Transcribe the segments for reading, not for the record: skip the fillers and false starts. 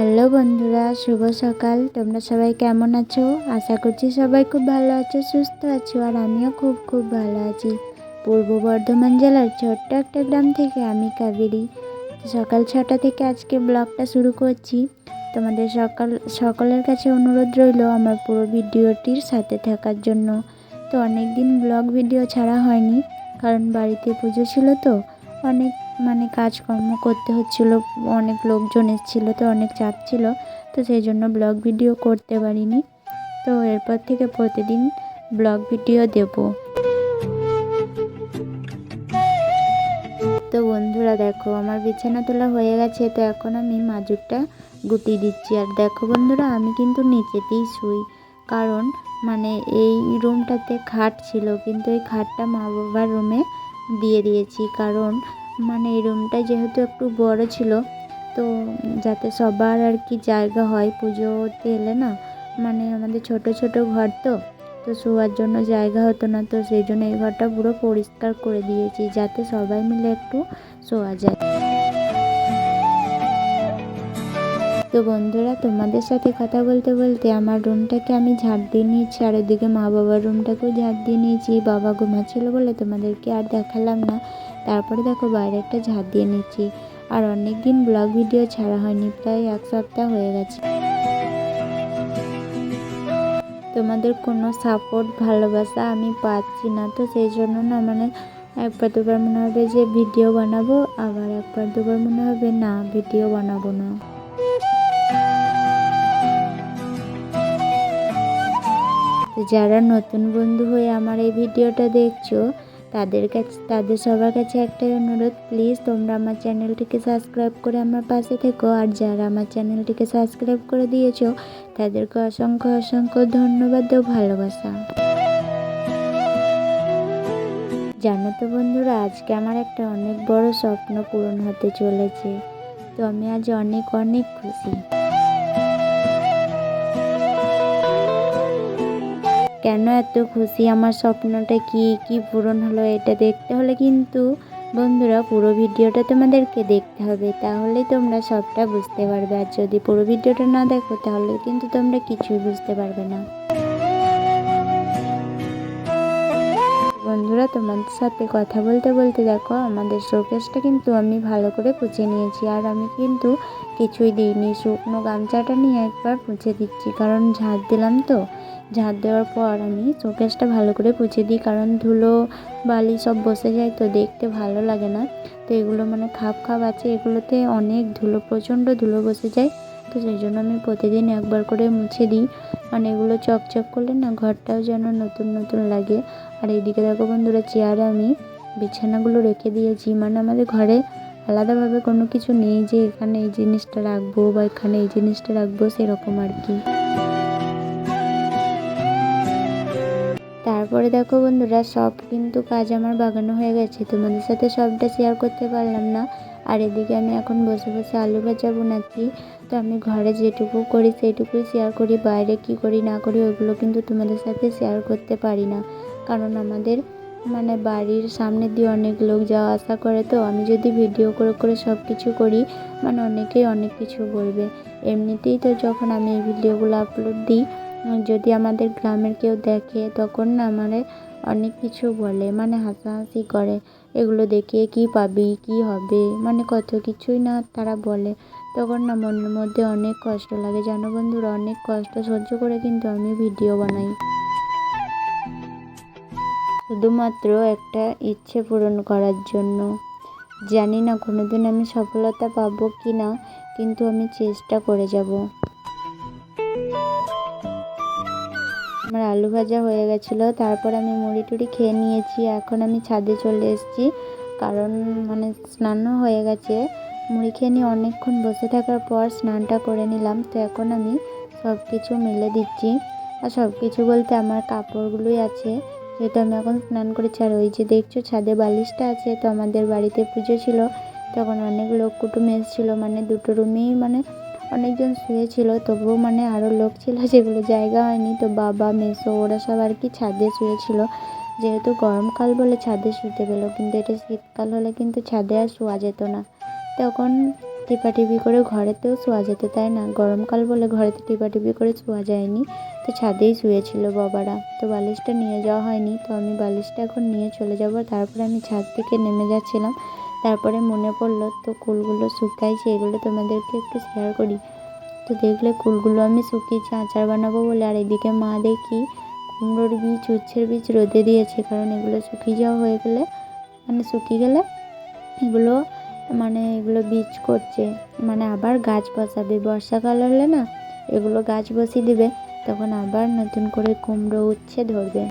Hello বন্ধুরা, শুভ সকাল। তোমরা সবাই কেমন আছো? আশা করছি সবাই খুব ভালো আছো, সুস্থ আছো। আর আমিও খুব খুব ভালো আছি। পূর্ব বর্ধমান জেলার ছোট্ট একটা গ্রাম থেকে আমি কাবেরী। সকাল 6টা থেকে আজকে ব্লগটা শুরু করছি। তোমাদের সকলের কাছে অনুরোধ রইল আমার পুরো ভিডিওটির সাথে থাকার জন্য। তো অনেক দিন ব্লগ ভিডিও ছাড়া হয়নি, কারণ বাড়িতে পুজো ছিল, তো অনেক কাজকর্ম করতে হচ্ছিল, অনেক লোকজন এসেছিল, তো অনেক চাপ ছিল, তো সেই জন্য ব্লগ ভিডিও করতে পারিনি। তো এরপর থেকে প্রতিদিন ব্লগ ভিডিও দেব। তো বন্ধুরা দেখো, আমার বিছানা তোলা হয়ে গেছে, তো এখন আমি মাজুরটা গুটিয়ে দিচ্ছি। আর দেখো বন্ধুরা, আমি কিন্তু নিচেতেই শুই, কারণ এই রুমটাতে খাট ছিল, কিন্তু এই খাটটা মা বাবার রুমে দিয়ে দিয়েছি। কারণ এই রুমটা যেহেতু একটু বড় ছিল, তো যাতে সবার আর কি জায়গা হয় পুজোতে এলে না, আমাদের ছোট ছোট ঘর, তো শোয়ার জন্য জায়গা হতো না, তো সেই জন্য এই ঘরটা পুরো পরিষ্কার করে দিয়েছি, যাতে সবাই মিলে একটু শোয়া যায়। তো বন্ধুরা, তোমাদের সাথে কথা বলতে বলতে আমার রুমটাকে আমি ঝাড় দিয়ে নিয়েছি, আর ওদিকে মা বাবার রুমটাকেও ঝাড় দিয়ে নিয়েছি। বাবা ঘুমাচ্ছিল বলে তোমাদেরকে আর দেখালাম না। তারপরে দেখো, বাইরে একটা ঝাড় দিয়ে নিচ্ছি। আর অনেক দিন ব্লগ ভিডিও ছাড়া হয়নি, প্রায় 1 সপ্তাহ হয়ে গেছে। তোমাদের কোনো সাপোর্ট ভালোবাসা আমি পাচ্ছি না, তো সেই জন্য না একবার দুবার মনে হবে যে ভিডিও বানাবো, আবার একবার দুবার মনে হবে না, ভিডিও বানাবো না। তো যারা নতুন বন্ধু হয়ে আমার এই ভিডিওটা দেখছো, তাদের সবার কাছে একটাই অনুরোধ, প্লিজ তোমরা আমার চ্যানেলটিকে সাবস্ক্রাইব করে আমার পাশে থেকো। আর যারা আমার চ্যানেলটিকে সাবস্ক্রাইব করে দিয়েছো, তাদেরকে অসংখ্য অসংখ্য ধন্যবাদ ও ভালোবাসা। জানো তো বন্ধুরা, আজকে আমার একটা অনেক বড় স্বপ্ন পূরণ হতে চলেছে। তো আমি আজ অনেক অনেক খুশি। কেন এত খুশি, আমার স্বপ্নটা কি পূরণ হলো, এটা দেখতে হলে কিন্তু বন্ধুরা পুরো ভিডিওটা তোমাদেরকে দেখতে হবে, তাহলেই তোমরা সবটা বুঝতে পারবে। আর যদি পুরো ভিডিওটা না দেখো, তাহলে কিন্তু তোমরা কিছুই বুঝতে পারবে না। বন্ধুরা, তোমাদের সাথে কথা বলতে বলতে দেখো, আমাদের শোকেসটা কিন্তু আমি ভালো করে পুছে নিয়েছি। আর আমি কিন্তু কিছুই দিইনি, শুকনো গামছাটা নিয়ে একবার পুছে দিচ্ছি, কারণ ঝাড় দিলাম, তো ঝাড় দেওয়ার পর আমি শোকেসটা ভালো করে পুছে দিই, কারণ ধুলো বালি সব বসে যায়, তো দেখতে ভালো লাগে না। তো এগুলো খাপ খাপ আছে, এগুলোতে অনেক ধুলো, প্রচণ্ড ধুলো বসে যায়, তো সেই জন্য আমি প্রতিদিন একবার করে মুছে দিই। এগুলো চকচক করলে না ঘরটাও যেন নতুন নতুন লাগে। আর এইদিকে দেখো বন্ধুরা, চেয়ারে আমি বিছানাগুলো রেখে দিয়েছি, আমাদের ঘরে আলাদাভাবে কোনো কিছু নেই যে এখানে এই জিনিসটা রাখবো বা এখানে এই জিনিসটা রাখবো, সেরকম আর কি। তারপরে দেখো বন্ধুরা, সব কিন্তু কাজ আমার বাগানো হয়ে গেছে, তোমাদের সাথে সবটা শেয়ার করতে পারলাম না। আর এদিকে আমি এখন বসে বসে আলু ভাজা বানাচ্ছি। তো আমি ঘরে যেটুকু করি সেইটুকুই শেয়ার করি, বাইরে কি করি না করি ওগুলো কিন্তু তোমাদের সাথে শেয়ার করতে পারি না, কারণ আমাদের বাড়ির সামনে দিয়ে অনেক লোক যাওয়া আসা করে, তো আমি যদি ভিডিও করে করে সব কিছু করি, অনেকেই অনেক কিছু বলবে। এমনিতেই তো যখন আমি এই ভিডিওগুলো আপলোড দিই, যদি আমাদের গ্রামের কেউ দেখে, তখন না অনেক কিছু বলে, হাসাহাসি করে, এগুলো দেখিয়ে কি পাবি, কি হবে, কত কিছুই না তারা বলে। তখন না মনের মধ্যে অনেক কষ্ট লাগে, জানো বন্ধুরা, অনেক কষ্ট সহ্য করে কিন্তু আমি ভিডিও বানাই, শুধুমাত্র একটা ইচ্ছে পূরণ করার জন্য। জানি না কোনোদিন আমি সফলতা পাবো কি না, কিন্তু আমি চেষ্টা করে যাব। আমার আলু ভাজা হয়ে গেছিলো, তারপর আমি মুড়ি টুড়ি খেয়ে নিয়েছি। এখন আমি ছাদে চলে এসেছি, কারণ স্নানও হয়ে গেছে। মুড়ি খেয়ে নিয়ে অনেকক্ষণ বসে থাকার পর স্নানটা করে নিলাম। তো এখন আমি সব কিছু মেলে দিচ্ছি, আর সব কিছু বলতে আমার কাপড়গুলোই আছে, যেহেতু আমি এখন স্নান করেছি। আর ওই যে দেখছো ছাদে বালিশটা আছে, তো আমাদের বাড়িতে পুজো ছিল, তখন অনেক লোক কুটুম এসেছিলো, দুটো রুমেই অনেকজন শুয়েছিল, তবুও আরও লোক ছিল, যেগুলো জায়গা হয়নি, তো বাবা মেসো ওরা সব আর কি ছাদে শুয়েছিল। যেহেতু গরমকাল বলে ছাদে শুতে পেলো, কিন্তু এটা শীতকাল হলে কিন্তু ছাদে আর শোয়া যেত না। তখন টিপাটিপি করে ঘরেতেও শোয়া যেত, তাই না? গরমকাল বলে ঘরেতে টিপাটিপি করে শোয়া যায়নি, তো ছাদেই শুয়েছিল বাবারা। তো বালিশটা নিয়ে যাওয়া হয়নি, তো আমি বালিশটা এখন নিয়ে চলে যাব। তারপরে আমি ছাদ থেকে নেমে যাচ্ছিলাম, তারপরে মনে পড়লো তো কুলগুলো শুকাইছে, এগুলো তোমাদেরকে একটু শেয়ার করি। তো দেখলে কুলগুলো আমি শুকিয়েছি আচার বানাবো বলে। আর এদিকে মা দেখি কুমড়োর বীজ, উচ্ছের বীজ রোদে দিয়েছে, কারণ এগুলো শুকিয়ে যাওয়া হয়ে গেলে, মানে শুকিয়ে গেলে এগুলো এগুলো বীজ করছে, আবার গাছ বসাবে। বর্ষাকাল হলে না এগুলো গাছ বসিয়ে দিবে, তখন আবার নতুন করে কুমড়ো উচ্ছে ধরবে।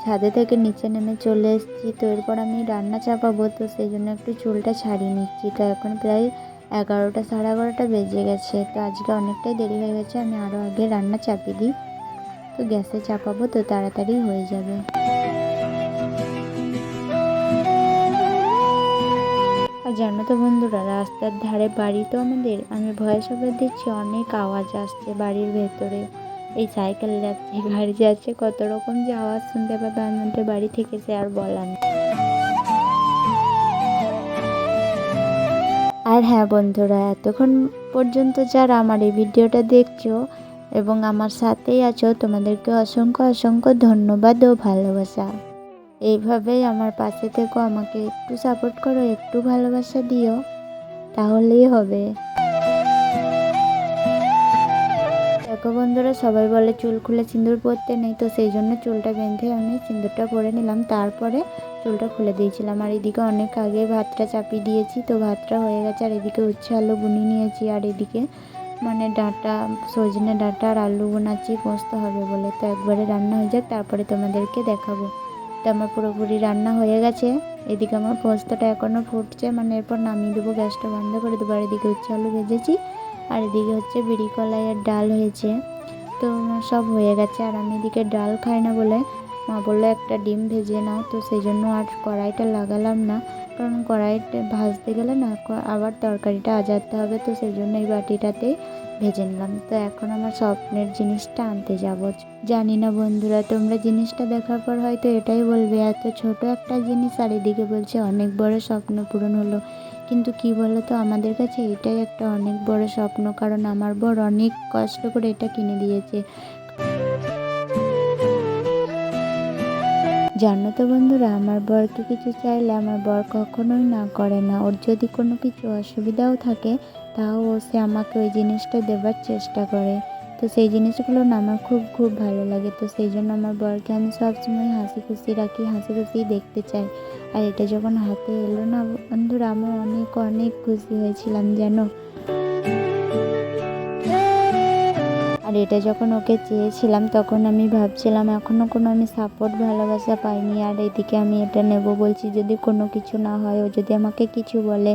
ছাদে থেকে নিচে নেমে চলে এসেছি, তো এরপর আমি রান্না চাপাবো, তো সেই জন্য একটু চুলটা ছাড়িয়ে নিচ্ছি। তো এখন প্রায় 11টা, সাড়ে 11টা বেজে গেছে, তো আজকে অনেকটাই দেরি হয়ে গেছে। আমি আরও আগে রান্না চাপিয়ে দিই, তো গ্যাসে চাপাবো তো তাড়াতাড়ি হয়ে যাবে। আর জানো তো বন্ধুরা, রাস্তার ধারে বাড়ি তো আমাদের, আমি ভয়েস ওভার দিচ্ছি, অনেক আওয়াজ আসছে বাড়ির ভেতরে। এই সাইকেল যাচ্ছে, গাড়ি যাচ্ছে, কত রকম যে আওয়াজ শুনতে পাবে আমাদের বাড়ি থেকে, সে আর বলার নেই। আর হ্যাঁ বন্ধুরা, এতক্ষণ পর্যন্ত যারা আমার এই ভিডিওটা দেখছো এবং আমার সাথেই আছো, তোমাদেরকে অসংখ্য অসংখ্য ধন্যবাদ ও ভালোবাসা। এইভাবেই আমার পাশে থেকো, আমাকে একটু সাপোর্ট করো, একটু ভালোবাসা দিও, তাহলেই হবে। দেখো বন্ধুরা, সবাই বলে চুল খুলে সিঁদুর পরতে নেই, তো সেই জন্য চুলটা বেঁধে আমি সিঁদুরটা পরে নিলাম, তারপরে চুলটা খুলে দিয়েছিলাম। আর এদিকে অনেক আগে ভাতটা চাপিয়ে দিয়েছি, তো ভাতটা হয়ে গেছে। আর এদিকে উচ্ছে আলু বুনি নিয়েছি, আর এদিকে ডাঁটা, সজনে ডাঁটা আর আলু বোনাচ্ছি, পোস্ত হবে বলে। তো একবারে রান্না হয়ে যাক, তারপরে তোমাদেরকে দেখাবো। তো আমার পুরোপুরি রান্না হয়ে গেছে। এদিকে আমার পোস্তটা এখনও ফুটছে, এরপর নামিয়ে দেবো, গ্যাসটা বন্ধ করে দেবো। আর এদিকে উচ্ছে আলু ভেজেছি, আর এদিকে হচ্ছে বিড়ি কলাইয়ের ডাল হয়েছে। তো সব হয়ে গেছে। আর আমি এদিকে ডাল খাই না বলে মা বললো একটা ডিম ভেজে নাও, তো সেই জন্য আর কড়াইটা লাগালাম না, কারণ কড়াইটা ভাজতে গেলে না আবার তরকারিটা আজারতে হবে, তো সেই জন্য এই বাটিটাতেই ভেজে নিলাম। তো এখন আমার স্বপ্নের জিনিসটা আনতে যাব। জানি না বন্ধুরা, তোমরা জিনিসটা দেখার পর হয়তো এটাই বলবে, এত ছোট একটা জিনিস, আর এদিকে বলছে অনেক বড় স্বপ্ন পূরণ হলো। কিন্তু কি বলো তো, আমাদের কাছে এটাই একটা অনেক বড় স্বপ্ন, কারণ আমার বর অনেক কষ্ট করে এটা কিনে দিয়েছে। জানো তো বন্ধুরা, আমার বরকে কিছু চাইলে আমার বর কখনোই না করে না। ওর যদি কোনো কিছু অসুবিধাও থাকে, তাও সে আমাকে ওই জিনিসটা দেবার চেষ্টা করে। তো সেই জিনিসগুলো না আমার খুব খুব ভালো লাগে। তো সেই জন্য আমার বরকে আমি সবসময় হাসি খুশি রাখি, হাসি খুশি দেখতে চাই। আর এটা যখন হাতে এলো না বন্ধুরা, আমি অনেক অনেক খুশি হয়েছিলাম জানো। আর এটা যখন ওকে চেয়েছিলাম, তখন আমি ভাবছিলাম এখনও কোনো আমি সাপোর্ট ভালোবাসা পাইনি। আর এদিকে আমি এটা নেব বলছি, যদি কোনো কিছু না হয়, ও যদি আমাকে কিছু বলে,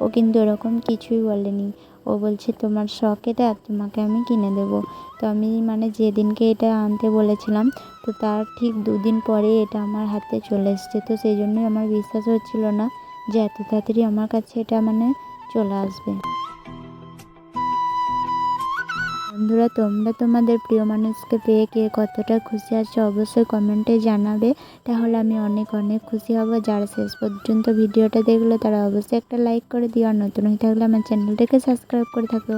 ও কিন্তু এরকম কিছুই বলেনি। ও বলছে তোমার শখ এটা, তোমাকে আমি কিনে দেবো। তো আমি যেদিনকে এটা আনতে বলেছিলাম, তো তার ঠিক 2 দিন পরে এটা আমার হাতে চলে এসছে। তো সেই জন্যই আমার বিশ্বাস হচ্ছিল না যে এত তাড়াতাড়ি আমার কাছে এটা চলে আসবে। বন্ধুরা, তোমরা তোমাদের প্রিয় মানুষকে পেয়ে কে কতটা খুশি আছো অবশ্যই কমেন্টে জানাবে, তাহলে আমি অনেক অনেক খুশি হব। যারা শেষ পর্যন্ত ভিডিওটা দেখলো তারা অবশ্যই একটা লাইক করে দিও, আর নতুন হয়ে থাকলে আমার চ্যানেলটাকে সাবস্ক্রাইব করে থাকো।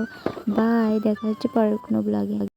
বাই, দেখা হচ্ছে পরের কোনো ব্লগে।